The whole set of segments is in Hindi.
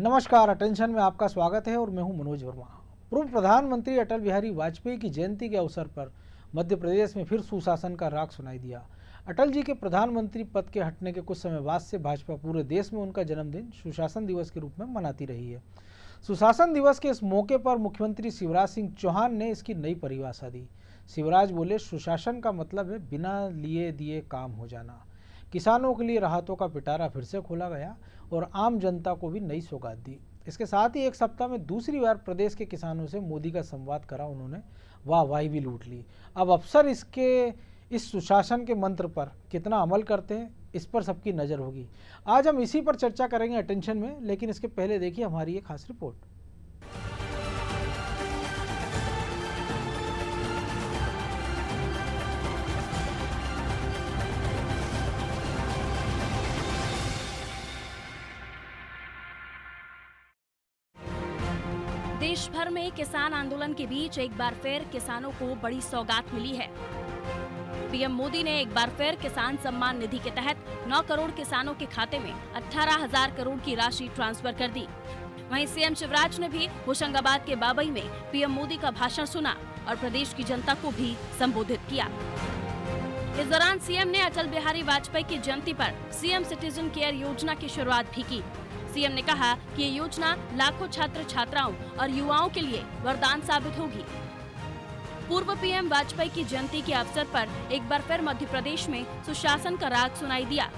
नमस्कार, अटेंशन में आपका स्वागत है और मैं हूं मनोज वर्मा। पूर्व प्रधानमंत्री अटल बिहारी वाजपेयी की जयंती के अवसर पर मध्य प्रदेश में फिर सुशासन का राग सुनाई दिया। अटल जी के प्रधानमंत्री पद के हटने के कुछ समय बाद से भाजपा पूरे देश में उनका जन्मदिन सुशासन दिवस के रूप में मनाती रही है। सुशासन दिवस के इस मौके पर मुख्यमंत्री शिवराज सिंह चौहान ने इसकी नई परिभाषा दी। शिवराज बोले, सुशासन का मतलब है बिना लिए दिए काम हो जाना। किसानों के लिए राहतों का पिटारा फिर से खोला गया और आम जनता को भी नई सौगात दी। इसके साथ ही एक सप्ताह में दूसरी बार प्रदेश के किसानों से मोदी का संवाद करा उन्होंने, वाहवाही भी लूट ली। अब अफसर इस सुशासन के मंत्र पर कितना अमल करते हैं, इस पर सबकी नज़र होगी। आज हम इसी पर चर्चा करेंगे अटेंशन में, लेकिन इसके पहले देखिए हमारी एक खास रिपोर्ट। देश भर में किसान आंदोलन के बीच एक बार फिर किसानों को बड़ी सौगात मिली है। पीएम मोदी ने एक बार फिर किसान सम्मान निधि के तहत 9 करोड़ किसानों के खाते में 18,000 करोड़ की राशि ट्रांसफर कर दी। वहीं सीएम शिवराज ने भी होशंगाबाद के बाबई में पीएम मोदी का भाषण सुना और प्रदेश की जनता को भी संबोधित किया। इस दौरान सीएम ने अटल बिहारी वाजपेयी की जयंती पर सीएम सिटीजन केयर योजना की शुरुआत भी की। सीएम ने कहा कि ये योजना लाखों छात्र छात्राओं और युवाओं के लिए वरदान साबित होगी। पूर्व पीएम वाजपेयी की जयंती के अवसर पर एक बार फिर मध्य प्रदेश में सुशासन का राग सुनाई दिया।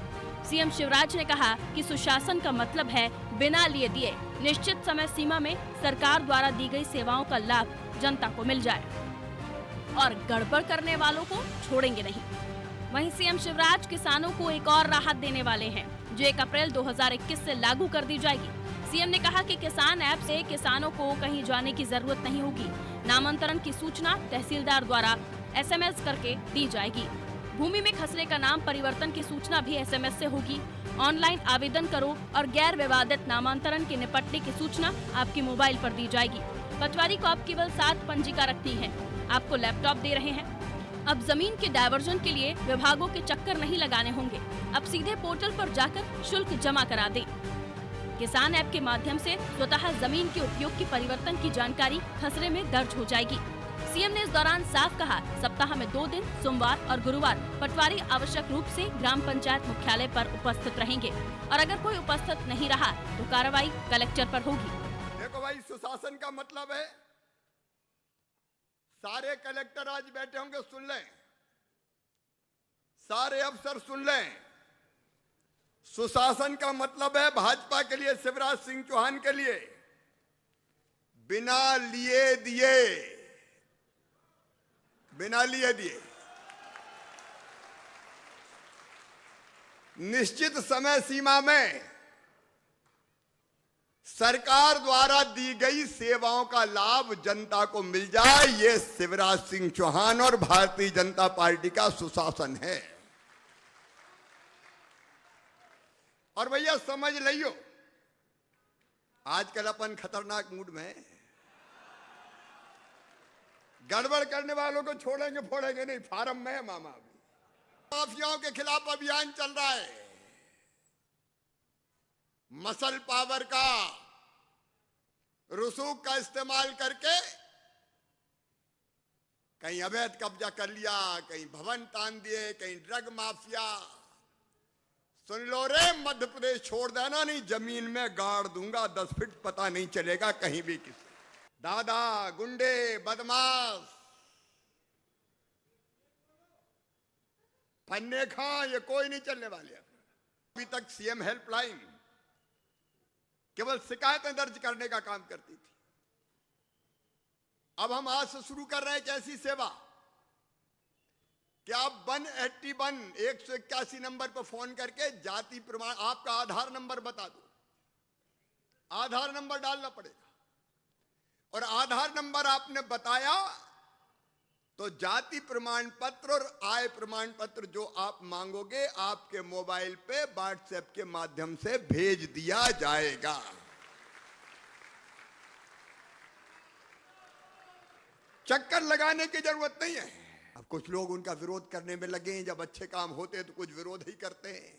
सीएम शिवराज ने कहा कि सुशासन का मतलब है बिना लिए दिए निश्चित समय सीमा में सरकार द्वारा दी गई सेवाओं का लाभ जनता को मिल जाए और गड़बड़ करने वालों को छोड़ेंगे नहीं। वहीं सीएम शिवराज किसानों को एक और राहत देने वाले हैं, जो 1 अप्रैल 2021 से लागू कर दी जाएगी। सीएम ने कहा कि किसान ऐप से किसानों को कहीं जाने की जरूरत नहीं होगी। नामांतरण की सूचना तहसीलदार द्वारा SMS करके दी जाएगी। भूमि में खसरे का नाम परिवर्तन की सूचना भी SMS से होगी। ऑनलाइन आवेदन करो और गैर विवादित नामांतरण के निपटने की सूचना आपके मोबाइल पर दी जाएगी। पटवारी को आप केवल 7 पंजिका रखनी है। आपको लैपटॉप दे रहे हैं। अब जमीन के डायवर्जन के लिए विभागों के चक्कर नहीं लगाने होंगे। अब सीधे पोर्टल पर जाकर शुल्क जमा करा दें। किसान ऐप के माध्यम से स्वतः जमीन के उपयोग की परिवर्तन की जानकारी खसरे में दर्ज हो जाएगी। सीएम ने इस दौरान साफ कहा, सप्ताह में 2 दिन सोमवार और गुरुवार पटवारी आवश्यक रूप से ग्राम पंचायत मुख्यालय पर उपस्थित रहेंगे और अगर कोई उपस्थित नहीं रहा तो कार्रवाई कलेक्टर पर होगी। देखो भाई, सुशासन का मतलब है सारे कलेक्टर आज बैठे होंगे, सुन लें, सारे अफसर सुन लें। सुशासन का मतलब है भाजपा के लिए, शिवराज सिंह चौहान के लिए, बिना लिए दिए निश्चित समय सीमा में सरकार द्वारा दी गई सेवाओं का लाभ जनता को मिल जाए, ये शिवराज सिंह चौहान और भारतीय जनता पार्टी का सुशासन है। और भैया समझ लियो, आजकल अपन खतरनाक मूड में है। गड़बड़ करने वालों को छोड़ेंगे फोड़ेंगे नहीं, फार्म में है मामा। माफियाओं के खिलाफ अभियान चल रहा है। मसल पावर का, रसूख का इस्तेमाल करके कहीं अवैध कब्जा कर लिया, कहीं भवन तान दिए, कहीं ड्रग माफिया। सुन लो रे, मध्य प्रदेश छोड़ देना नहीं, जमीन में गाड़ दूंगा 10 फीट, पता नहीं चलेगा कहीं भी किसी। दादा, गुंडे, बदमाश, फन्ने खां, ये कोई नहीं चलने वाले। अभी तक सीएम हेल्पलाइन केवल शिकायतें दर्ज करने का काम करती थी। अब हम आज से शुरू कर रहे हैं एक ऐसी सेवा कि आप 181 नंबर पर फोन करके जाति प्रमाण, आपका आधार नंबर बता दो, आधार नंबर डालना पड़ेगा। और आधार नंबर आपने बताया तो जाति प्रमाण पत्र और आय प्रमाण पत्र जो आप मांगोगे आपके मोबाइल पे व्हाट्सएप के माध्यम से भेज दिया जाएगा। चक्कर लगाने की जरूरत नहीं है। अब कुछ लोग उनका विरोध करने में लगे हैं, जब अच्छे काम होते हैं तो कुछ विरोध ही करते हैं।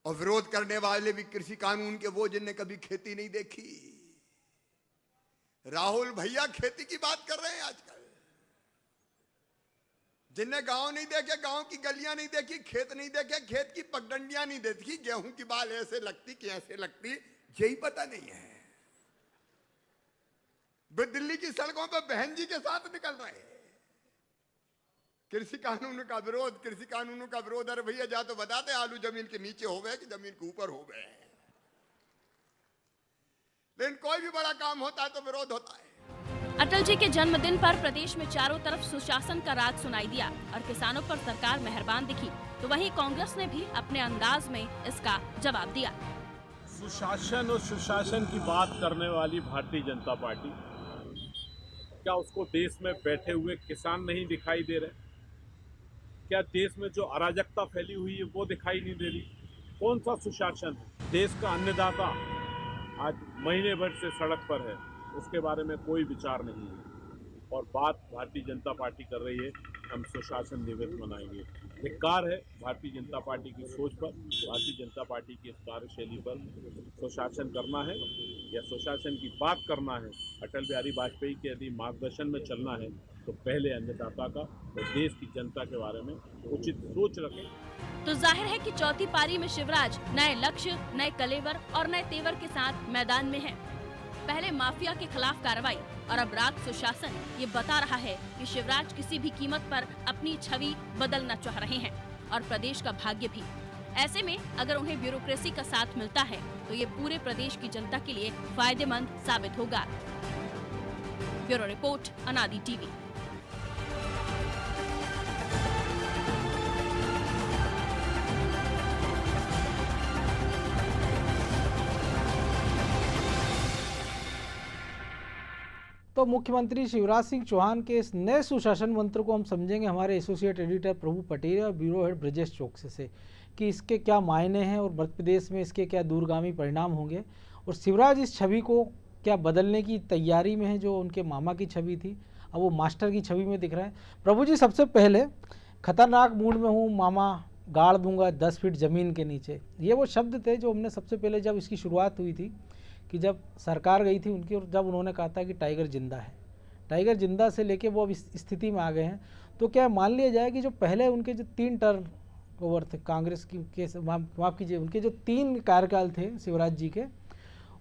और विरोध करने वाले भी कृषि कानून के वो जिनने कभी खेती नहीं देखी। राहुल भैया खेती की बात कर रहे हैं आजकल। जिनने गांव नहीं देखे, गांव की गलियां नहीं देखी, खेत नहीं देखे, खेत की पगडंडियां नहीं देखी, गेहूं की बाल ऐसे लगती कि ऐसे लगती, यही पता नहीं है। वे दिल्ली की सड़कों पर बहन जी के साथ निकल रहे हैं। कृषि कानून का विरोध, कृषि कानूनों का विरोध। अरे भैया जा तो बताते आलू जमीन के नीचे हो गए कि जमीन के ऊपर हो गए। लेकिन कोई भी बड़ा काम होता है तो विरोध होता है। अटल जी के जन्मदिन पर प्रदेश में चारों तरफ सुशासन का राग सुनाई दिया और किसानों पर सरकार मेहरबान दिखी, तो वहीं कांग्रेस ने भी अपने अंदाज में इसका जवाब दिया। सुशासन और सुशासन की बात करने वाली भारतीय जनता पार्टी, क्या उसको देश में बैठे हुए किसान नहीं दिखाई दे रहे? क्या देश में जो अराजकता फैली हुई है वो दिखाई नहीं दे रही? कौन सा सुशासन है? देश का अन्नदाता आज महीने भर से सड़क पर है, उसके बारे में कोई विचार नहीं है। और बात भारतीय जनता पार्टी कर रही है हम सुशासन दिवस मनाएंगे। धिक्कार है भारतीय जनता पार्टी की सोच पर, भारतीय जनता पार्टी की इस कार्यशैली पर। सुशासन करना है या सुशासन की बात करना है, अटल बिहारी वाजपेयी के यदि मार्गदर्शन में चलना है तो पहले अन्नदाता का और देश की जनता के बारे में उचित सोच रखें। तो जाहिर है कि चौथी पारी में शिवराज नए लक्ष्य, नए कलेवर और नए तेवर के साथ मैदान में है। पहले माफिया के खिलाफ कार्रवाई और अब राग सुशासन ये बता रहा है कि शिवराज किसी भी कीमत पर अपनी छवि बदलना चाह रहे हैं और प्रदेश का भाग्य भी। ऐसे में अगर उन्हें ब्यूरोक्रेसी का साथ मिलता है तो ये पूरे प्रदेश की जनता के लिए फायदेमंद साबित होगा। ब्यूरो रिपोर्ट, अनादि टीवी। तो मुख्यमंत्री शिवराज सिंह चौहान के इस नए सुशासन मंत्र को हम समझेंगे हमारे एसोसिएट एडिटर प्रभु पटेल और ब्यूरो हेड ब्रजेश चौकसे से कि इसके क्या मायने हैं और मध्य प्रदेश में इसके क्या दूरगामी परिणाम होंगे, और शिवराज इस छवि को क्या बदलने की तैयारी में है। जो उनके मामा की छवि थी अब वो मास्टर की छवि में दिख रहा है। प्रभु जी, सबसे पहले खतरनाक मूड में हूँ, मामा गाड़ दूंगा 10 फीट ज़मीन के नीचे, ये वो शब्द थे जो हमने सबसे पहले जब इसकी शुरुआत हुई थी कि जब सरकार गई थी उनकी, और जब उन्होंने कहा था कि टाइगर जिंदा है, टाइगर जिंदा से लेके वो अब इस स्थिति में आ गए हैं। तो क्या मान लिया जाए कि जो पहले उनके जो 3 टर्म ओवर थे कांग्रेस की के, माफ़ कीजिए, उनके जो 3 कार्यकाल थे शिवराज जी के,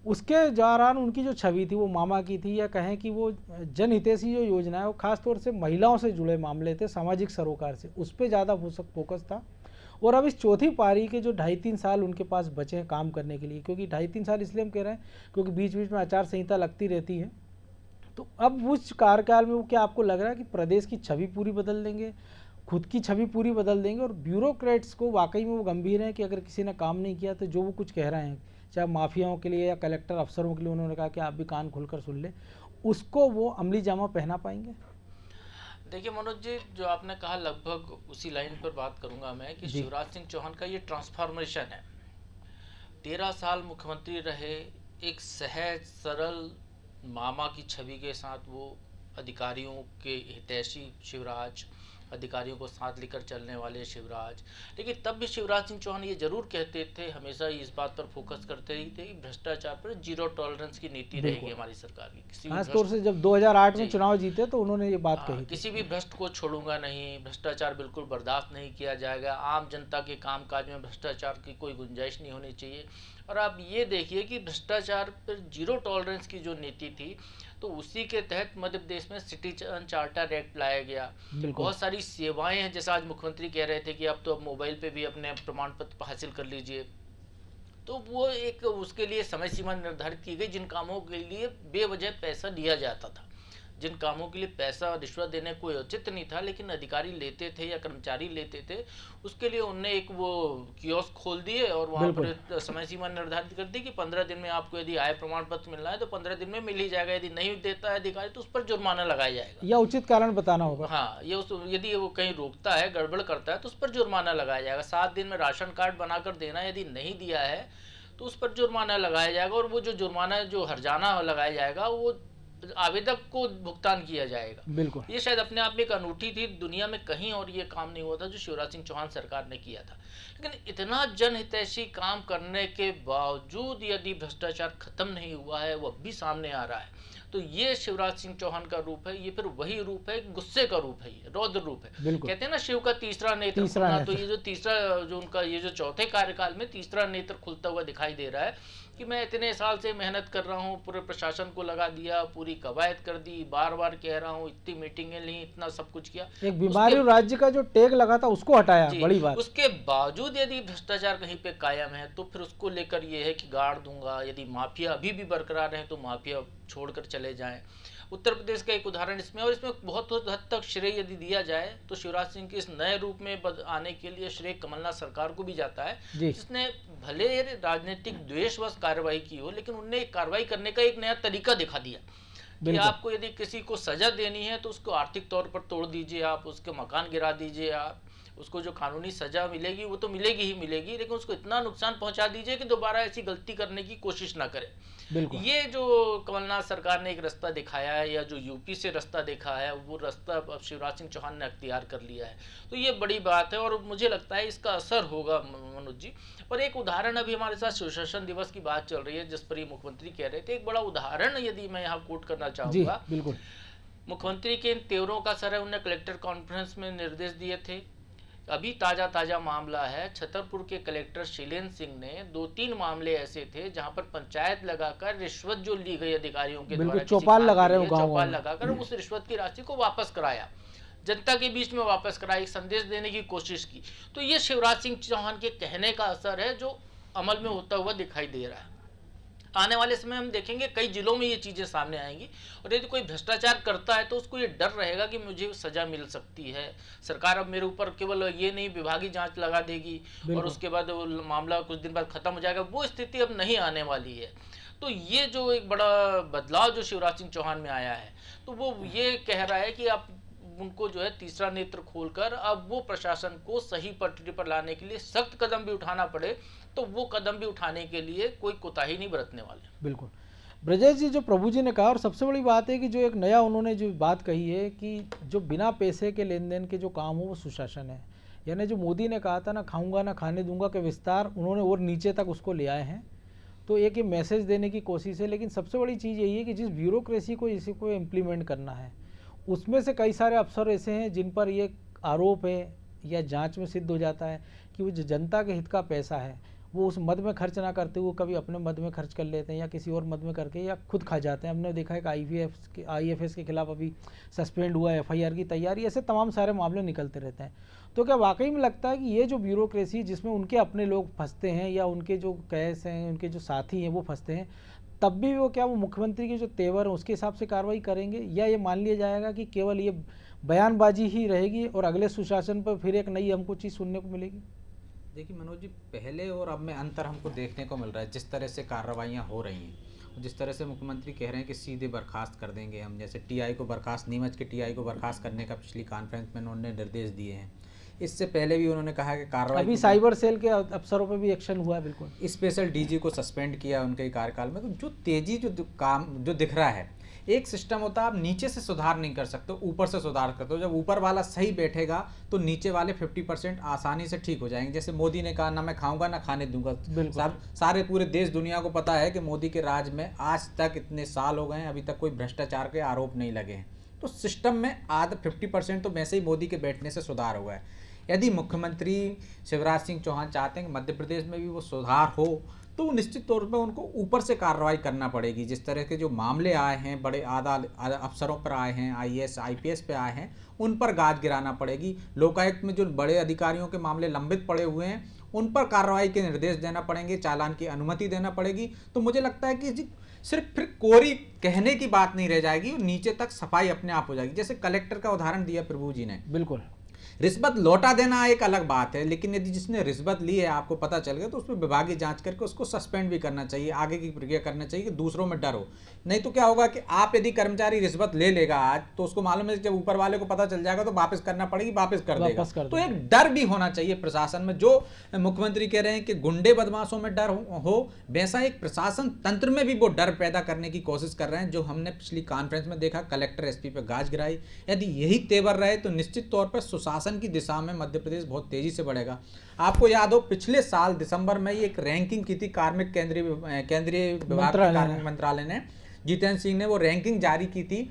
उसके दौरान उनकी जो छवि थी वो मामा की थी, या कहें कि वो जनहितैषी जो योजना है वो खासतौर से महिलाओं से जुड़े मामले थे, सामाजिक सरोकार से, उस पर ज़्यादा फोकस था। और अब इस चौथी पारी के जो 2.5-3 साल उनके पास बचे हैं काम करने के लिए, क्योंकि 2.5-3 साल इसलिए हम कह रहे हैं क्योंकि बीच बीच में आचार संहिता लगती रहती है। तो अब उस कार्यकाल में वो क्या आपको लग रहा है कि प्रदेश की छवि पूरी बदल देंगे, खुद की छवि पूरी बदल देंगे, और ब्यूरोक्रेट्स को वाकई में वो गंभीर हैं कि अगर किसी ने काम नहीं किया तो जो वो कुछ कह रहे हैं, चाहे माफियाओं के लिए या कलेक्टर अफसरों के लिए उन्होंने कहा कि आप भी कान खोलकर सुन ले, उसको वो अमली जामा पहना पाएंगे? देखिए मनोज जी, जो आपने कहा लगभग उसी लाइन पर बात करूंगा मैं कि शिवराज सिंह चौहान का ये ट्रांसफॉर्मेशन है। 13 साल मुख्यमंत्री रहे, एक सहज सरल मामा की छवि के साथ वो अधिकारियों के हितैषी शिवराज, अधिकारियों को साथ लेकर चलने वाले शिवराज। लेकिन तब भी शिवराज सिंह चौहान ये जरूर कहते थे, हमेशा इस बात पर फोकस करते ही थे कि भ्रष्टाचार पर 0 टॉलरेंस की नीति रहेगी हमारी सरकार की। खास तौर से जब 2008 में चुनाव जीते तो उन्होंने ये बात कही, किसी भी भ्रष्ट को छोड़ूंगा नहीं, भ्रष्टाचार बिल्कुल बर्दाश्त नहीं किया जाएगा, आम जनता के कामकाज में भ्रष्टाचार की कोई गुंजाइश नहीं होनी चाहिए। और आप ये देखिए कि भ्रष्टाचार पर 0 टॉलरेंस की जो नीति थी, तो उसी के तहत मध्य प्रदेश में सिटीजन चार्टर एक्ट लाया गया। बहुत सारी सेवाएं हैं, जैसा आज मुख्यमंत्री कह रहे थे कि अब तो अब मोबाइल पे भी अपने प्रमाण पत्र हासिल कर लीजिए। तो वो एक उसके लिए समय सीमा निर्धारित की गई, जिन कामों के लिए बेवजह पैसा लिया जाता था, जिन कामों के लिए पैसा रिश्वत देने कोई औचित्य नहीं था, लेकिन अधिकारी लेते थे या कर्मचारी लेते थे, उसके लिए उनने एक वो कियोस्क खोल दिए और वहाँ पर समय सीमा निर्धारित कर दी कि 15 दिन में आपको यदि आय प्रमाण पत्र मिलना है तो 15 दिन में मिल ही जाएगा, यदि नहीं देता है अधिकारी तो उस पर जुर्माना लगाया जाएगा, या उचित कारण बताना होगा। हाँ, ये यदि वो कहीं रोकता है, गड़बड़ करता है तो उस पर जुर्माना लगाया जाएगा। 7 दिन में राशन कार्ड बनाकर देना, यदि नहीं दिया है तो उस पर जुर्माना लगाया जाएगा। और वो जो जुर्माना जो हर्जाना लगाया जाएगा वो आवेदक को भुगतान किया जाएगा। बिल्कुल। ये शायद अपने आप में एक अनूठी थी, दुनिया में कहीं और ये काम नहीं हुआ था जो शिवराज सिंह चौहान सरकार ने किया था। लेकिन इतना जनहितैषी काम करने के बावजूद यदि भ्रष्टाचार खत्म नहीं हुआ है, वो अब भी सामने आ रहा है, तो ये शिवराज सिंह चौहान का रूप है। ये फिर वही रूप है, गुस्से का रूप है, ये रौद्र रूप है। कहते हैं ना शिव का तीसरा नेत्र खुलना, तो ये जो तीसरा जो उनका ये जो चौथे कार्यकाल में तीसरा नेत्र खुलता हुआ दिखाई दे रहा है कि मैं इतने साल से मेहनत कर रहा हूँ, पूरे प्रशासन को लगा दिया, पूरी कवायद कर दी, बार बार कह रहा हूँ, इतनी मीटिंगें ली, इतना सब कुछ किया, एक बीमारी राज्य का जो टैग लगा था उसको हटाया, बड़ी बात। उसके बावजूद यदि भ्रष्टाचार कहीं पे कायम है तो फिर उसको लेकर ये है कि गाड़ दूंगा, यदि माफिया अभी भी बरकरार है तो माफिया छोड़कर चले जाएं। उत्तर प्रदेश का एक उदाहरण इसमें, और इसमें बहुत हद तक श्रेय यदि दिया जाए तो शिवराज सिंह के इस नए रूप में आने के लिए श्रेय कमलनाथ सरकार को भी जाता है, जिसने भले राजनीतिक द्वेषवश कार्रवाई की हो, लेकिन उनने कार्रवाई करने का एक नया तरीका दिखा दिया कि आपको यदि किसी को सजा देनी है तो उसको आर्थिक तौर पर तोड़ दीजिए, आप उसके मकान गिरा दीजिए, आप उसको जो कानूनी सजा मिलेगी वो तो मिलेगी ही मिलेगी, लेकिन उसको इतना नुकसान पहुंचा दीजिए कि दोबारा ऐसी गलती करने की कोशिश ना करे। ये जो कमलनाथ सरकार ने एक रास्ता दिखाया है, या जो यूपी से रास्ता देखा है, वो रास्ता अब शिवराज सिंह चौहान ने अख्तियार कर लिया है, तो ये बड़ी बात है और मुझे लगता है इसका असर होगा मनोज जी। और एक उदाहरण, अभी हमारे साथ सुशासन दिवस की बात चल रही है जिस पर ये मुख्यमंत्री कह रहे थे, एक बड़ा उदाहरण यदि मैं यहाँ कोट करना चाहूँगा। बिल्कुल। मुख्यमंत्री के इन तेवरों का असर है, उन्होंने कलेक्टर कॉन्फ्रेंस में निर्देश दिए थे। अभी ताजा मामला है, छतरपुर के कलेक्टर शैलेंद्र सिंह ने 2-3 मामले ऐसे थे जहां पर पंचायत लगाकर रिश्वत जो ली गई अधिकारियों के द्वारा, चौपाल लगा रहे हो, चौपाल लगाकर उस रिश्वत की राशि को वापस कराया, जनता के बीच में वापस कराया, एक संदेश देने की कोशिश की। तो ये शिवराज सिंह चौहान के कहने का असर है जो अमल में होता हुआ दिखाई दे रहा है। आने वाले समय हम देखेंगे कई जिलों में ये चीजें सामने आएंगी, और यदि कोई भ्रष्टाचार करता है तो उसको ये डर रहेगा कि मुझे सजा मिल सकती है, सरकार अब मेरे ऊपर केवल ये नहीं विभागीय जांच लगा देगी और उसके बाद मामला कुछ दिन बाद खत्म हो जाएगा, वो स्थिति अब नहीं आने वाली है। तो ये जो एक बड़ा बदलाव जो शिवराज सिंह चौहान में आया है, तो वो ये कह रहा है कि आप उनको जो है तीसरा नेत्र खोलकर अब वो प्रशासन को सही पटरी पर लाने के लिए सख्त कदम भी उठाना पड़े तो वो कदम भी उठाने के लिए कोई कोताही नहीं बरतने वाले। बिल्कुल ब्रजेश जी, जो प्रभु जी ने कहा, और सबसे बड़ी बात है कि जो एक नया उन्होंने जो बात कही है कि जो बिना पैसे के लेन देन के जो काम हो वो सुशासन है, यानी जो मोदी ने कहा था ना खाऊंगा ना खाने दूंगा के विस्तार उन्होंने और नीचे तक उसको ले आए हैं। तो एक ये मैसेज देने की कोशिश है, लेकिन सबसे बड़ी चीज़ यही है कि जिस ब्यूरोक्रेसी को इसी को इम्प्लीमेंट करना है उसमें से कई सारे अफसर ऐसे हैं जिन पर ये आरोप है या जांच में सिद्ध हो जाता है कि वो जो जनता के हित का पैसा है वो उस मद में खर्च ना करते हुए कभी अपने मद में खर्च कर लेते हैं या किसी और मद में करके या खुद खा जाते हैं। हमने देखा है कि IFS के खिलाफ अभी सस्पेंड हुआ, FIR की तैयारी, ऐसे तमाम सारे मामले निकलते रहते हैं। तो क्या वाकई में लगता है कि ये जो ब्यूरोक्रेसी जिसमें उनके अपने लोग फंसते हैं या उनके जो कैस हैं, उनके जो साथी हैं वो फंसते हैं, तब भी वो क्या वो मुख्यमंत्री के जो तेवर हैं उसके हिसाब से कार्रवाई करेंगे, या ये मान लिया जाएगा कि केवल ये बयानबाजी ही रहेगी और अगले सुशासन पर फिर एक नई हमको चीज़ सुनने को मिलेगी? देखिए मनोज जी, पहले और अब में अंतर हमको देखने को मिल रहा है। जिस तरह से कार्रवाइयाँ हो रही हैं, जिस तरह से मुख्यमंत्री कह रहे हैं कि सीधे बर्खास्त कर देंगे हम, जैसे TI को बर्खास्त, नीमच के TI को बर्खास्त करने का पिछली कॉन्फ्रेंस में उन्होंने निर्देश दिए हैं। इससे पहले भी उन्होंने कहा कि कार्रवाई, अभी साइबर सेल के अफसरों पर भी एक्शन हुआ है। बिल्कुल, स्पेशल DG को सस्पेंड किया उनके कार्यकाल में। तो जो तेजी जो काम जो दिख रहा है, एक सिस्टम होता है आप नीचे से सुधार नहीं कर सकते, ऊपर से सुधार करते हो। जब ऊपर वाला सही बैठेगा तो नीचे वाले 50% आसानी से ठीक हो जाएंगे। जैसे मोदी ने कहा ना मैं खाऊंगा ना खाने दूंगा। सारे पूरे देश दुनिया को पता है कि मोदी के राज में आज तक इतने साल हो गए हैं, अभी तक कोई भ्रष्टाचार के आरोप नहीं लगे हैं। तो सिस्टम में आधा 50% तो वैसे ही मोदी के बैठने से सुधार हुआ है। यदि मुख्यमंत्री शिवराज सिंह चौहान चाहते हैं कि मध्य प्रदेश में भी वो सुधार हो तो निश्चित तौर पर उनको ऊपर से कार्रवाई करना पड़ेगी। जिस तरह के जो मामले आए हैं, बड़े आधा अफसरों पर आए हैं, IAS IPS पे आए हैं, उन पर गाज गिराना पड़ेगी। लोकायुक्त में जो बड़े अधिकारियों के मामले लंबित पड़े हुए हैं उन पर कार्रवाई के निर्देश देना पड़ेंगे, चालान की अनुमति देना पड़ेगी। तो मुझे लगता है कि सिर्फ फिर कोरी कहने की बात नहीं रह जाएगी और नीचे तक सफाई अपने आप हो जाएगी। जैसे कलेक्टर का उदाहरण दिया प्रभु जी ने, बिल्कुल रिश्वत लौटा देना एक अलग बात है, लेकिन यदि जिसने रिश्वत ली है आपको पता चल गया तो उसमें विभागीय जांच करके उसको सस्पेंड भी करना चाहिए, आगे की प्रक्रिया करना चाहिए कि दूसरों में डर हो। नहीं तो क्या होगा कि आप यदि कर्मचारी रिश्वत ले लेगा आज तो उसको मालूम है जब ऊपर वाले को पता चल जाएगा तो वापस करना पड़ेगी, वापस कर देगा। तो एक डर भी होना चाहिए प्रशासन में। जो मुख्यमंत्री कह रहे हैं कि गुंडे बदमाशों में डर हो, वैसा एक प्रशासन तंत्र में भी वो डर पैदा करने की कोशिश कर रहे हैं, जो हमने पिछली कॉन्फ्रेंस में देखा। कलेक्टर एसपी पे गाज गिराई। यदि यही तेवर रहे तो निश्चित तौर पर सुशासन की दिशा में मध्य प्रदेश बहुत तेजी से बढ़ेगा। आपको याद हो पिछले साल दिसंबर में एक रैंकिंग की थी कार्मिक केंद्रीय विभाग कार्मिक मंत्रालय ने, जितेंद्र सिंह ने वो रैंकिंग जारी की थी।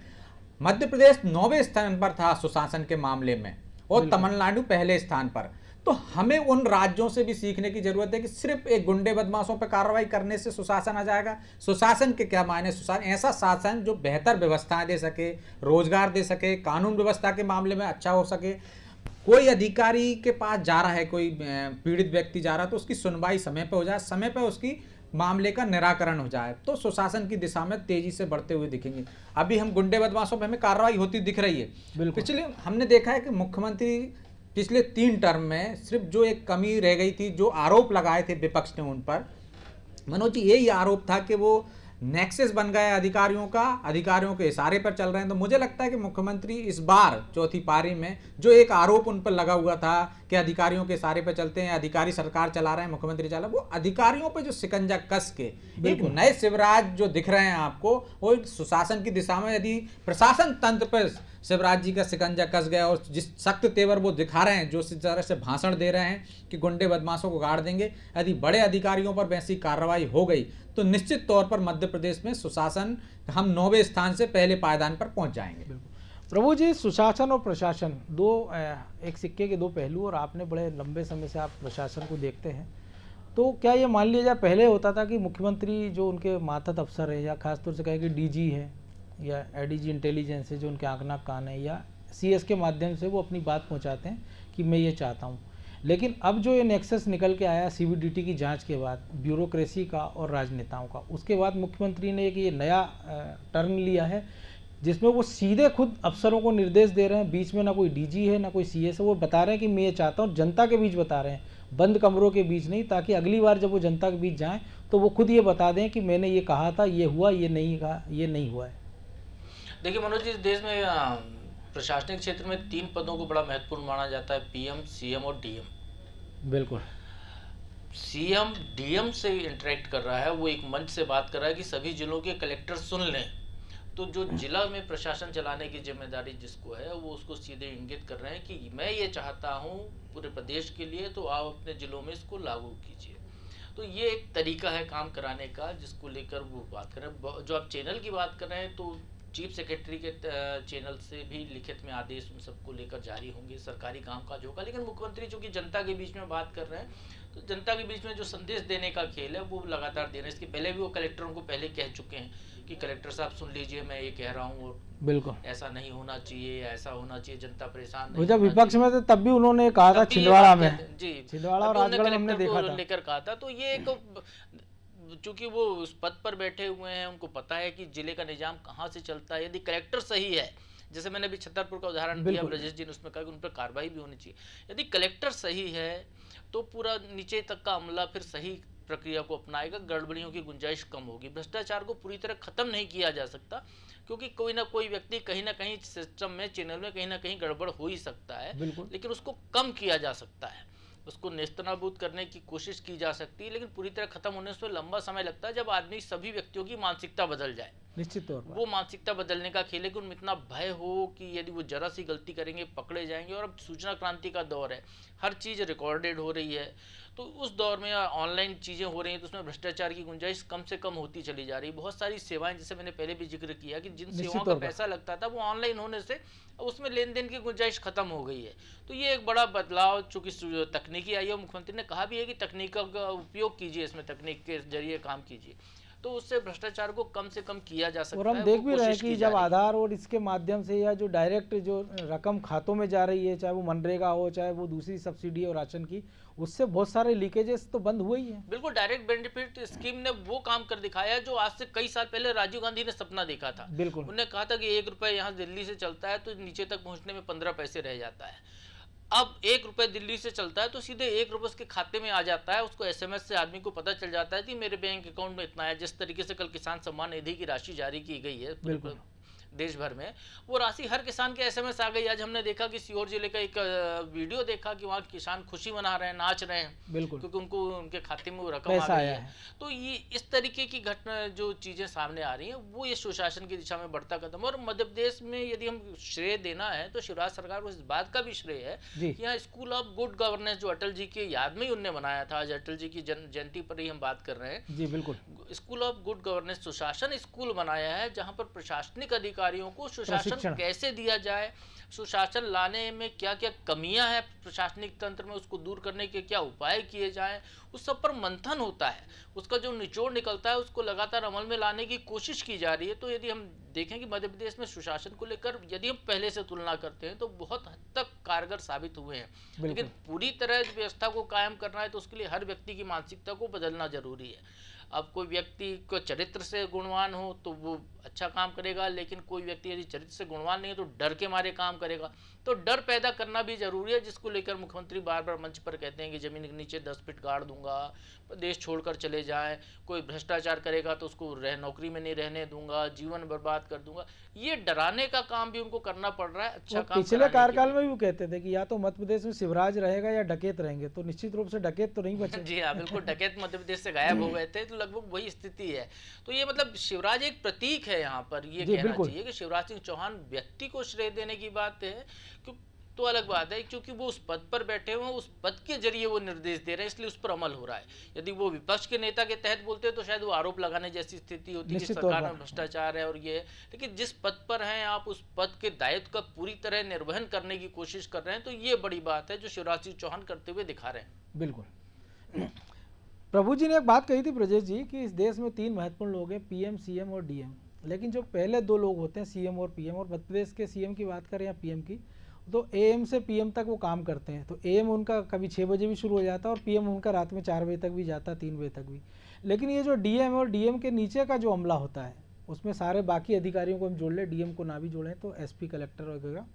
मध्य प्रदेश 9वें स्थान पर था सुशासन के मामले में और तमिलनाडु पहले स्थान पर। तो हमें उन राज्यों से भी सीखने की जरूरत है कि सिर्फ एक गुंडे बदमाशों पर कार्रवाई करने से सुशासन आ जाएगा। सुशासन के क्या मायने? सुशासन ऐसा शासन जो बेहतर व्यवस्थाएं दे सके, रोजगार दे सके, कानून व्यवस्था के मामले में अच्छा हो सके। कोई अधिकारी के पास जा रहा है, कोई पीड़ित व्यक्ति जा रहा है तो उसकी सुनवाई समय पर हो जाए, समय पर उसकी मामले का निराकरण हो जाए, तो सुशासन की दिशा में तेजी से बढ़ते हुए दिखेंगे। अभी हम गुंडे बदमाशों पर हमें कार्रवाई होती दिख रही है। पिछले हमने देखा है कि मुख्यमंत्री पिछले 3 टर्म में सिर्फ जो एक कमी रह गई थी, जो आरोप लगाए थे विपक्ष ने उन पर, मनोज जी, यही आरोप था कि वो नेक्सस बन गए अधिकारियों का, अधिकारियों के इशारे पर चल रहे हैं। तो मुझे लगता है कि मुख्यमंत्री इस बार चौथी पारी में जो एक आरोप उन पर लगा हुआ था कि अधिकारियों के इशारे पर चलते हैं, अधिकारी सरकार चला रहे हैं, मुख्यमंत्री चला, वो अधिकारियों पे जो शिकंजा कस के एक नए शिवराज जो दिख रहे हैं आपको, वो सुशासन की दिशा में यदि प्रशासन तंत्र पर शिवराज जी का शिकंजा कस गया और जिस सख्त तेवर वो दिखा रहे हैं, जो इस तरह से भाषण दे रहे हैं कि गुंडे बदमाशों को गाड़ देंगे, यदि बड़े अधिकारियों पर वैसी कार्रवाई हो गई तो निश्चित तौर पर मध्य प्रदेश में सुशासन हम 9वें स्थान से पहले पायदान पर पहुंच जाएंगे। प्रभु जी, सुशासन और प्रशासन दो एक सिक्के के दो पहलू, और आपने बड़े लंबे समय से आप प्रशासन को देखते हैं। तो क्या ये मान लिया जाए, पहले होता था कि मुख्यमंत्री जो उनके मातहत अफसर है, या खासतौर से कहे कि डीजी है या एडीजी इंटेलिजेंस है, जो उनके आंख नाक कान है, या सीएस के माध्यम से वो अपनी बात पहुंचाते हैं कि मैं ये चाहता हूं। लेकिन अब जो ये नेक्सस निकल के आया सीबीडीटी की जांच के बाद, ब्यूरोक्रेसी का और राजनेताओं का, उसके बाद मुख्यमंत्री ने एक ये नया टर्न लिया है जिसमें वो सीधे खुद अफसरों को निर्देश दे रहे हैं। बीच में ना कोई डीजी है ना कोई सीएस है, वो बता रहे हैं कि मैं ये चाहता हूँ, जनता के बीच बता रहे हैं, बंद कमरों के बीच नहीं, ताकि अगली बार जब वो जनता के बीच जाएं तो वो खुद ये बता दें कि मैंने ये कहा था, ये हुआ, ये नहीं कहा, ये नहीं हुआ है। देखिए मनोज जी, इस देश में प्रशासनिक क्षेत्र में 3 पदों को बड़ा महत्वपूर्ण माना जाता है, पीएम, सीएम और डीएम। बिल्कुल। सीएम डीएम से इंटरेक्ट कर रहा है, वो एक मंच से बात कर रहा है कि सभी जिलों के कलेक्टर सुन लें। तो जो जिला में प्रशासन चलाने की जिम्मेदारी जिसको है, वो उसको सीधे इंगित कर रहे हैं कि मैं ये चाहता हूँ पूरे प्रदेश के लिए, तो आप अपने जिलों में इसको लागू कीजिए। तो ये एक तरीका है काम कराने का, जिसको लेकर वो बात कर रहे हैं। जो आप चैनल की बात कर रहे हैं, तो चीफ सेक्रेटरी के चैनल से भी लिखित में आदेश उन सबको लेकर जारी होंगे, सरकारी कामकाज होगा। लेकिन मुख्यमंत्री चूंकि जनता के बीच में बात कर रहे हैं, तो जनता के बीच में जो संदेश देने का खेल है वो लगातार दे रहे हैं। इसके पहले भी वो कलेक्टरों को पहले कह चुके हैं कि कलेक्टर साहब सुन लीजिए, मैं ये कह रहा हूँ, बिल्कुल ऐसा नहीं होना चाहिए, ऐसा होना चाहिए, जनता परेशान नहीं। जब विपक्ष में थे तब भी उन्होंने कहा था छिंदवाड़ा में, जी छिंदवाड़ा और राजगढ़ में हमने देखा था, लेकर कहा था। तो ये एक चूंकि वो उस पद पर बैठे हुए हैं, उनको पता है कि जिले का निजाम कहाँ से चलता है। यदि कलेक्टर सही है, जैसे मैंने अभी छतरपुर का उदाहरण दिया, ब्रजेश जी ने उसमें कहा कि उन पर कार्रवाई भी होनी चाहिए। यदि कलेक्टर सही है तो पूरा नीचे तक का अमला फिर सही प्रक्रिया को अपनाएगा, गड़बड़ियों की गुंजाइश कम होगी। भ्रष्टाचार को पूरी तरह खत्म नहीं किया जा सकता, क्योंकि कोई ना कोई व्यक्ति कहीं ना कहीं सिस्टम में, चैनल में कहीं ना कहीं गड़बड़ हो ही सकता है, लेकिन उसको कम किया जा सकता है, उसको नेस्तनाबूद करने की कोशिश की जा सकती है। लेकिन पूरी तरह खत्म होने से लंबा समय लगता है, जब आदमी, सभी व्यक्तियों की मानसिकता बदल जाए। निश्चित तौर पर वो मानसिकता बदलने का खेल है कि उनमें इतना भय हो कि यदि वो जरा सी गलती करेंगे पकड़े जाएंगे। और अब सूचना क्रांति का दौर है, हर चीज़ रिकॉर्डेड हो रही है, तो उस दौर में ऑनलाइन चीज़ें हो रही हैं, तो उसमें भ्रष्टाचार की गुंजाइश कम से कम होती चली जा रही है। बहुत सारी सेवाएं, जैसे मैंने पहले भी जिक्र किया कि जिन सेवाओं का पैसा लगता था, वो ऑनलाइन होने से उसमें लेन देन की गुंजाइश खत्म हो गई है। तो ये एक बड़ा बदलाव, चूंकि तकनीकी आई है, मुख्यमंत्री ने कहा भी है कि तकनीक का उपयोग कीजिए, इसमें तकनीक के जरिए काम कीजिए, तो उससे भ्रष्टाचार को कम से कम किया जा सकता है। और हम देख भी रहे हैं कि जब आधार और इसके माध्यम से, या जो डायरेक्ट जो रकम खातों में जा रही है, चाहे वो मनरेगा हो, चाहे वो दूसरी सब्सिडी और राशन की, उससे बहुत सारे लीकेजेस तो बंद हुए ही हैं। बिल्कुल, डायरेक्ट बेनिफिट स्कीम ने वो काम कर दिखाया जो आज से कई साल पहले राजीव गांधी ने सपना देखा था। बिल्कुल, उन्होंने कहा था कि 1 रुपये यहाँ दिल्ली से चलता है तो नीचे तक पहुँचने में 15 पैसे रह जाता है। अब 1 रुपये दिल्ली से चलता है तो सीधे 1 रुपये उसके खाते में आ जाता है, उसको SMS से आदमी को पता चल जाता है कि मेरे बैंक अकाउंट में इतना है। जिस तरीके से कल किसान सम्मान निधि की राशि जारी की गई है बिल्कुल देश भर में, वो राशि हर किसान के SMS आ गई। आज हमने देखा कि सीहोर जिले का एक वीडियो देखा कि वहाँ किसान खुशी मना रहे हैं, नाच रहे हैं, बिल्कुल क्योंकि उनको उनके खाते में वो रकम पैसा आ गई आया है। है। तो ये इस तरीके की घटना जो चीजें सामने आ रही हैं वो ये सुशासन की दिशा में बढ़ता कदम है। और मध्य प्रदेश में यदि हम श्रेय देना है तो शिवराज सरकार को इस बात का भी श्रेय है जी। कि यहाँ स्कूल ऑफ गुड गवर्नेंस जो अटल जी के याद में ही उनने बनाया था, आज अटल जी की जयंती पर ही हम बात कर रहे हैं। जी बिल्कुल स्कूल ऑफ गुड गवर्नेंस सुशासन स्कूल बनाया है जहां पर प्रशासनिक अधिकारियों को सुशासन प्रशिक्षण। कैसे दिया जाए, सुशासन लाने में क्या क्या कमियां हैं प्रशासनिक तंत्र में, उसको दूर करने के क्या उपाय किए जाएं, उस सब पर मंथन होता है। उसका जो निचोड़ निकलता है उसको लगातार अमल में लाने की कोशिश की जा रही है। तो यदि हम देखें कि मध्य प्रदेश में सुशासन को लेकर यदि हम पहले से तुलना करते हैं तो बहुत हद तक कारगर साबित हुए हैं। लेकिन पूरी तरह व्यवस्था को कायम करना है तो उसके लिए हर व्यक्ति की मानसिकता को बदलना जरूरी है। अब कोई व्यक्ति को चरित्र से गुणवान हो तो वो अच्छा काम करेगा, लेकिन कोई व्यक्ति यदि चरित्र से गुणवान नहीं है तो डर के मारे काम करेगा। तो डर पैदा करना भी जरूरी है, जिसको लेकर मुख्यमंत्री बार बार मंच पर कहते हैं कि जमीन के नीचे 10 फीट गाड़ दूंगा, देश छोड़कर चले जाएं, कोई भ्रष्टाचार करेगा तो उसको नौकरी में नहीं रहने दूंगा, जीवन बर्बाद कर दूंगा। ये डराने का काम भी उनको करना पड़ रहा है। अच्छा काम पिछले कराने के कार्यकाल लिए। में भी वो कहते थे कि या तो मध्य प्रदेश में शिवराज रहेगा या डकैत रहेंगे, तो निश्चित रूप से डकैत तो नहीं बचे। जी हाँ, बिल्कुल, डकैत मध्य प्रदेश से गायब हो गए थे, तो लगभग वही स्थिति है। तो ये मतलब शिवराज एक प्रतीक है यहाँ पर, ये जी, कहना बिल्कुल। चाहिए कि शिवराज सिंह चौहान व्यक्ति को श्रेय देने की बात है क्यों, तो अलग बात है क्योंकि वो उस पद पर बैठे हुए हैं, उस पद के जरिए वो निर्देश दे रहे हैं, इसलिए उस पर अमल हो रहा है। यदि वो विपक्ष के नेता के तहत बोलते तो शायद वो आरोप लगाने जैसी स्थिति होती कि निश्चित सरकार तौर में पर। भ्रष्टाचार है और ये है। लेकिन जिस पद पर हैं आप, उस पद के दायित्व का पूरी तरह निर्वहन करने की कोशिश कर रहे हैं, तो ये बड़ी बात है जो शिवराज सिंह चौहान करते हुए दिखा रहे हैं। बिल्कुल। प्रभु जी ने एक बात कही थी ब्रजेश जी कि इस देश में 3 महत्वपूर्ण लोग हैं, PM, CM और DM। लेकिन जो पहले 2 लोग होते हैं CM और PM, और मध्य प्रदेश के CM की बात करें या PM की, तो AM से PM तक वो काम करते हैं। तो AM उनका कभी 6 बजे भी शुरू हो जाता है और PM उनका रात में 4 बजे तक भी जाता है, 3 बजे तक भी। लेकिन ये जो DM और DM के नीचे का जो अमला होता है उसमें सारे बाकी अधिकारियों को हम जोड़ लें, DM को ना भी जोड़ें तो SP, कलेक्टर वगैरह,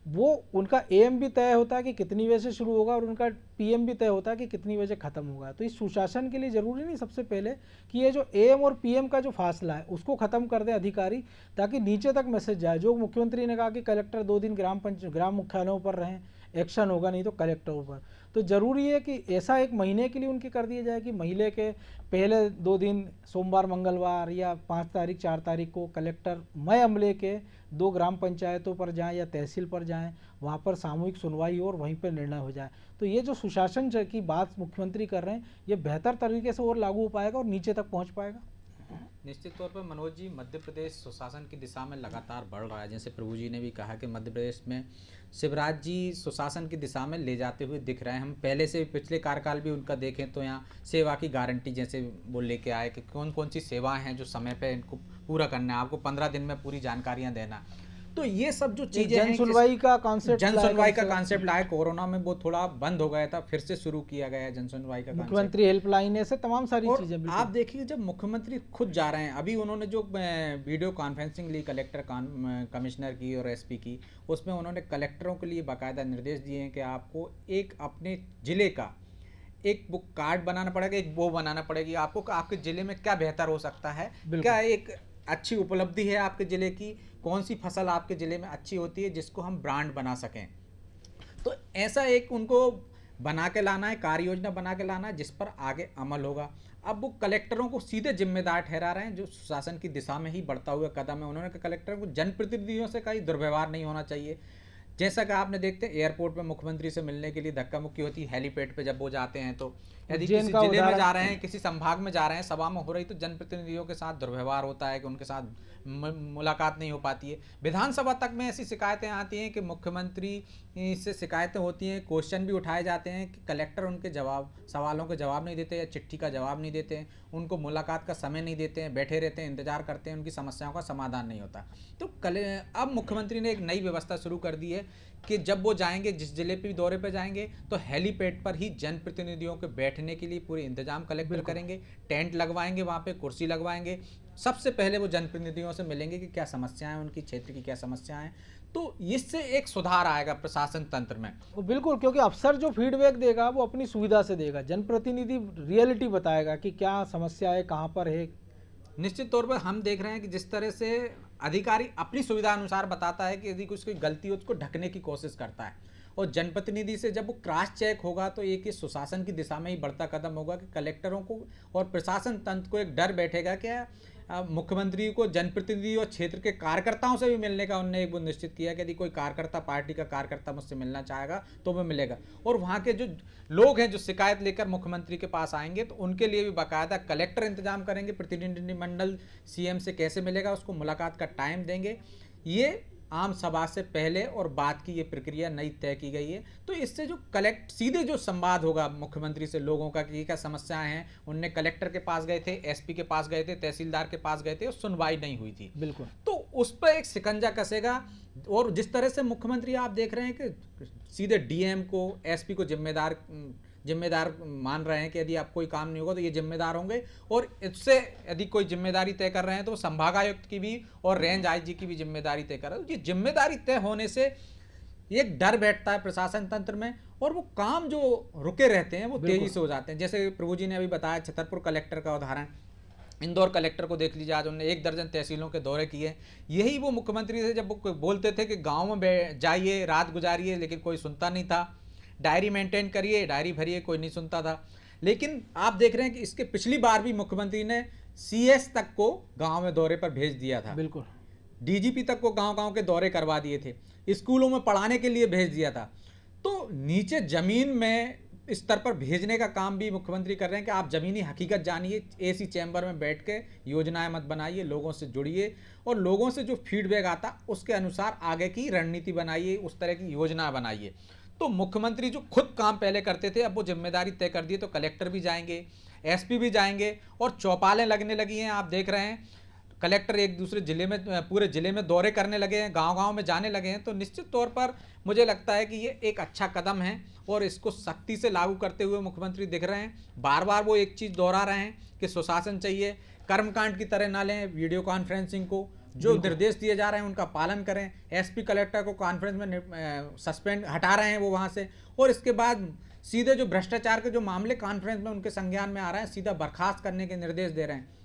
वो उनका AM भी तय होता है कि कितनी बजे से शुरू होगा और उनका PM भी तय होता है कि कितनी बजे खत्म होगा। तो इस सुशासन के लिए ज़रूरी नहीं सबसे पहले कि ये जो AM और PM का जो फासला है उसको ख़त्म कर दे अधिकारी, ताकि नीचे तक मैसेज जाए। जो मुख्यमंत्री ने कहा कि कलेक्टर 2 दिन ग्राम मुख्यालयों पर रहें, एक्शन होगा नहीं तो कलेक्टरों पर, तो ज़रूरी है कि ऐसा 1 महीने के लिए उनकी कर दिया जाए कि महीने के पहले 2 दिन सोमवार मंगलवार या 5 तारीख 4 तारीख को कलेक्टर मय अमले के 2 ग्राम पंचायतों पर जाएं या तहसील पर जाएं, वहाँ पर सामूहिक सुनवाई हो और वहीं पर निर्णय हो जाए। तो ये जो सुशासन की बात मुख्यमंत्री कर रहे हैं ये बेहतर तरीके से और लागू हो पाएगा और नीचे तक पहुँच पाएगा। निश्चित तौर पर मनोज जी, मध्य प्रदेश सुशासन की दिशा में लगातार बढ़ रहा है। जैसे प्रभु जी ने भी कहा कि मध्य प्रदेश में शिवराज जी सुशासन की दिशा में ले जाते हुए दिख रहे हैं। हम पहले से पिछले कार्यकाल भी उनका देखें तो यहाँ सेवा की गारंटी जैसे वो लेके आए कि कौन कौन सी सेवाएं हैं जो समय पे इनको पूरा करना है, आपको 15 दिन में पूरी जानकारियाँ देना। तो ये सब जो चीजें जन सुनवाई का कॉन्सेप्ट, जन सुनवाई का कॉन्सेप्ट लाए, कोरोना में वो थोड़ा बंद हो गया था, फिर से शुरू किया गया है जन सुनवाई का मुख्यमंत्री हेल्पलाइन, ऐसे तमाम सारी और चीजें। आप देखिए जब मुख्यमंत्री खुद जा रहे हैं, अभी उन्होंने जो वीडियो कॉन्फ्रेंसिंग ली कलेक्टर कमिश्नर की और SP की, उसमें उन्होंने कलेक्टरों के लिए बाकायदा निर्देश दिए हैं कि आपको एक अपने जिले का एक बुक कार्ड बनाना पड़ेगा, एक वो बनाना पड़ेगी आपको कि आपके जिले में क्या बेहतर हो सकता है, क्या एक अच्छी उपलब्धि है आपके ज़िले की, कौन सी फसल आपके ज़िले में अच्छी होती है जिसको हम ब्रांड बना सकें। तो ऐसा एक उनको बना के लाना है, कार्य योजना बना के लाना है जिस पर आगे अमल होगा। अब वो कलेक्टरों को सीधे जिम्मेदार ठहरा रहे हैं जो सुशासन की दिशा में ही बढ़ता हुआ कदम है। उन्होंने कहा कलेक्टरों को जनप्रतिनिधियों से कहीं दुर्व्यवहार नहीं होना चाहिए। जैसा कि आपने देखते हैं एयरपोर्ट में मुख्यमंत्री से मिलने के लिए धक्का मुक्की होती है, हेलीपैड पे जब वो जाते हैं तो यदि किसी जिले में जा रहे हैं, किसी संभाग में जा रहे हैं, सभा में हो रही तो जनप्रतिनिधियों के साथ दुर्व्यवहार होता है कि उनके साथ मुलाकात नहीं हो पाती है। विधानसभा तक में ऐसी शिकायतें आती हैं कि मुख्यमंत्री से शिकायतें होती हैं, क्वेश्चन भी उठाए जाते हैं कि कलेक्टर उनके सवालों के जवाब नहीं देते या चिट्ठी का जवाब नहीं देते हैं, उनको मुलाकात का समय नहीं देते हैं, बैठे रहते हैं, इंतजार करते हैं, उनकी समस्याओं का समाधान नहीं होता। तो अब मुख्यमंत्री ने एक नई व्यवस्था शुरू कर दी है कि जब वो जाएंगे, जिस जिले पे भी दौरे पे जाएंगे तो हेलीपैड पर ही जनप्रतिनिधियों के बैठने के लिए पूरे इंतजाम कलेक्टर करेंगे, टेंट लगवाएंगे, वहाँ पे कुर्सी लगवाएंगे, सबसे पहले वो जनप्रतिनिधियों से मिलेंगे कि क्या समस्याएं हैं, उनकी क्षेत्र की क्या समस्याएं हैं, तो इससे एक सुधार आएगा प्रशासन तंत्र में। वो बिल्कुल, क्योंकि अफसर जो फीडबैक देगा वो अपनी सुविधा से देगा, जनप्रतिनिधि रियलिटी बताएगा कि क्या समस्या है, कहाँ पर है। निश्चित तौर पर हम देख रहे हैं कि जिस तरह से अधिकारी अपनी सुविधा अनुसार बताता है कि यदि कुछ कोई गलती हो उसको ढकने की कोशिश करता है, और जनप्रतिनिधि से जब वो क्रॉस चेक होगा तो एक सुशासन की दिशा में ही बढ़ता कदम होगा कि कलेक्टरों को और प्रशासन तंत्र को एक डर बैठेगा कि मुख्यमंत्री को जनप्रतिनिधि और क्षेत्र के कार्यकर्ताओं से भी मिलने का उन्होंने एक वो निश्चित किया कि यदि कोई कार्यकर्ता, पार्टी का कार्यकर्ता मुझसे मिलना चाहेगा तो वो मिलेगा। और वहाँ के जो लोग हैं जो शिकायत लेकर मुख्यमंत्री के पास आएंगे तो उनके लिए भी बाकायदा कलेक्टर इंतजाम करेंगे, प्रतिनिधिमंडल सीएम से कैसे मिलेगा उसको मुलाकात का टाइम देंगे। ये आम सभा से पहले और बाद की ये प्रक्रिया नई तय की गई है। तो इससे जो सीधे जो संवाद होगा मुख्यमंत्री से लोगों का कि क्या समस्याएं हैं, उनने कलेक्टर के पास गए थे, एसपी के पास गए थे, तहसीलदार के पास गए थे और सुनवाई नहीं हुई थी। बिल्कुल, तो उस पर एक शिकंजा कसेगा। और जिस तरह से मुख्यमंत्री आप देख रहे हैं कि सीधे डीएम को, एसपी को जिम्मेदार मान रहे हैं कि यदि आप कोई काम नहीं होगा तो ये जिम्मेदार होंगे, और इससे यदि कोई जिम्मेदारी तय कर रहे हैं तो संभागायुक्त की भी और रेंज आईजी की भी जिम्मेदारी तय कर रहे हैं। ये जिम्मेदारी तय होने से एक डर बैठता है प्रशासन तंत्र में, और वो काम जो रुके रहते हैं वो तेजी से हो जाते हैं। जैसे प्रभु जी ने अभी बताया छतरपुर कलेक्टर का उदाहरण, इंदौर कलेक्टर को देख लीजिए, आज उन्होंने 1 दर्जन तहसीलों के दौरे किए। यही वो मुख्यमंत्री से जब वो बोलते थे कि गाँव में जाइए, रात गुजारिए, लेकिन कोई सुनता नहीं था। डायरी मेंटेन करिए, डायरी भरिए, कोई नहीं सुनता था। लेकिन आप देख रहे हैं कि इसके पिछली बार भी मुख्यमंत्री ने सीएस तक को गांव में दौरे पर भेज दिया था। बिल्कुल, डीजीपी तक को गांव-गांव के दौरे करवा दिए थे, स्कूलों में पढ़ाने के लिए भेज दिया था। तो नीचे जमीन में स्तर पर भेजने का काम भी मुख्यमंत्री कर रहे हैं कि आप जमीनी हकीकत जानिए, एसी चैम्बर में बैठ के योजनाएं मत बनाइए, लोगों से जुड़िए और लोगों से जो फीडबैक आता उसके अनुसार आगे की रणनीति बनाइए, उस तरह की योजना बनाइए। तो मुख्यमंत्री जो खुद काम पहले करते थे अब वो जिम्मेदारी तय कर दी, तो कलेक्टर भी जाएंगे, एसपी भी जाएंगे और चौपालें लगने लगी हैं। आप देख रहे हैं कलेक्टर एक दूसरे जिले में, पूरे जिले में दौरे करने लगे हैं, गांव-गांव में जाने लगे हैं। तो निश्चित तौर पर मुझे लगता है कि ये एक अच्छा कदम है और इसको सख्ती से लागू करते हुए मुख्यमंत्री दिख रहे हैं। बार बार वो एक चीज़ दोहरा रहे हैं कि सुशासन चाहिए, कर्मकांड की तरह ना लें वीडियो कॉन्फ्रेंसिंग को, जो निर्देश दिए जा रहे हैं उनका पालन करें। एसपी कलेक्टर को कॉन्फ्रेंस में सस्पेंड हटा रहे हैं वो वहाँ से, और इसके बाद सीधे जो भ्रष्टाचार के जो मामले कॉन्फ्रेंस में उनके संज्ञान में आ रहे हैं सीधा बर्खास्त करने के निर्देश दे रहे हैं।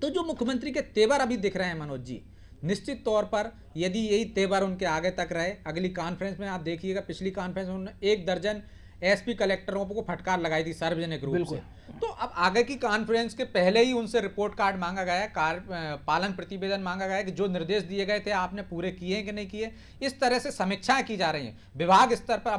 तो जो मुख्यमंत्री के तेवर अभी दिख रहे हैं मनोज जी, निश्चित तौर पर यदि यही तेवर उनके आगे तक रहे, अगली कॉन्फ्रेंस में आप देखिएगा, पिछली कॉन्फ्रेंस में उन्होंने 1 दर्जन एसपी कलेक्टरों को फटकार लगाई थी सार्वजनिक रूप से। तो अब आगे की कॉन्फ्रेंस के पहले ही उनसे रिपोर्ट कार्ड मांगा गया है, पालन प्रतिवेदन मांगा गया है कि जो निर्देश दिए गए थे आपने पूरे किए हैं कि नहीं किए। इस तरह से समीक्षाएं की जा रही हैं विभाग स्तर पर।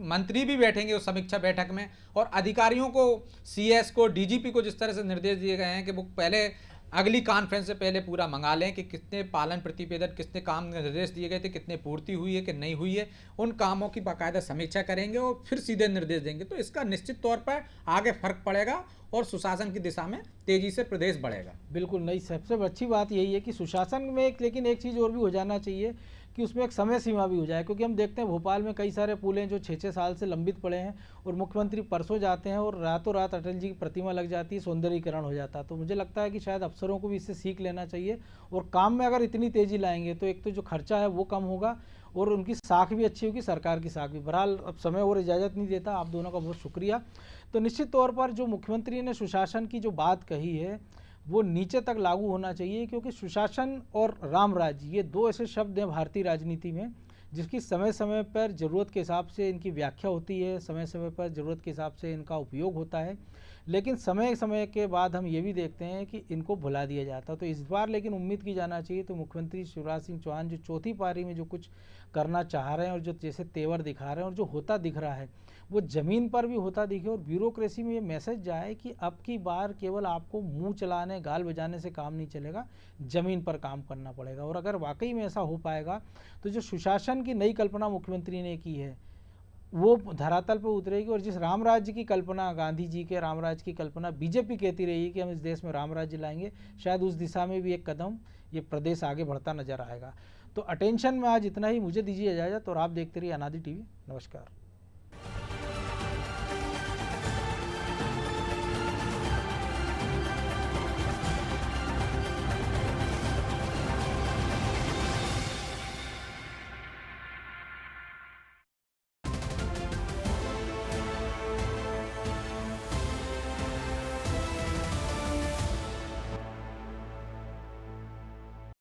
मंत्री भी बैठेंगे उस समीक्षा बैठक में, और अधिकारियों को, सीएस को, डीजीपी को जिस तरह से निर्देश दिए गए हैं कि वो पहले अगली कॉन्फ्रेंस से पहले पूरा मंगा लें कि कितने पालन प्रतिवेदन, कितने काम निर्देश दिए गए थे, कितने पूर्ति हुई है कि नहीं हुई है, उन कामों की बाकायदा समीक्षा करेंगे और फिर सीधे निर्देश देंगे। तो इसका निश्चित तौर पर आगे फर्क पड़ेगा और सुशासन की दिशा में तेजी से प्रदेश बढ़ेगा। बिल्कुल नहीं, सबसे अच्छी बात यही है कि सुशासन में लेकिन एक चीज़ और भी हो जाना चाहिए कि उसमें एक समय सीमा भी हो जाए, क्योंकि हम देखते हैं भोपाल में कई सारे पुल हैं जो 6-6 साल से लंबित पड़े हैं और मुख्यमंत्री परसों जाते हैं और रातों रात अटल जी की प्रतिमा लग जाती है, सौंदर्यीकरण हो जाता है। तो मुझे लगता है कि शायद अफसरों को भी इससे सीख लेना चाहिए और काम में अगर इतनी तेज़ी लाएंगे तो एक तो जो खर्चा है वो कम होगा और उनकी साख भी अच्छी होगी, सरकार की साख भी। बहरहाल अब समय और इजाज़त नहीं देता, आप दोनों का बहुत शुक्रिया। तो निश्चित तौर पर जो मुख्यमंत्री ने सुशासन की जो बात कही है वो नीचे तक लागू होना चाहिए, क्योंकि सुशासन और राम राज्य ये 2 ऐसे शब्द हैं भारतीय राजनीति में जिसकी समय समय पर ज़रूरत के हिसाब से इनकी व्याख्या होती है, समय समय पर ज़रूरत के हिसाब से इनका उपयोग होता है, लेकिन समय समय के बाद हम ये भी देखते हैं कि इनको भुला दिया जाता है। तो इस बार लेकिन उम्मीद की जाना चाहिए तो मुख्यमंत्री शिवराज सिंह चौहान जो चौथी पारी में जो कुछ करना चाह रहे हैं और जो जैसे तेवर दिखा रहे हैं और जो होता दिख रहा है वो ज़मीन पर भी होता दिखे और ब्यूरोक्रेसी में ये मैसेज जाए कि अब की बार केवल आपको मुंह चलाने, गाल बजाने से काम नहीं चलेगा, ज़मीन पर काम करना पड़ेगा। और अगर वाकई में ऐसा हो पाएगा तो जो सुशासन की नई कल्पना मुख्यमंत्री ने की है वो धरातल पर उतरेगी। और जिस राम राज्य की कल्पना, गांधी जी के राम राज्य की कल्पना बीजेपी कहती रही कि हम इस देश में राम राज्य लाएंगे, शायद उस दिशा में भी एक कदम ये प्रदेश आगे बढ़ता नजर आएगा। तो अटेंशन में आज इतना ही, मुझे दीजिए इजाज़त और आप देखते रहिए अनादि टीवी। नमस्कार।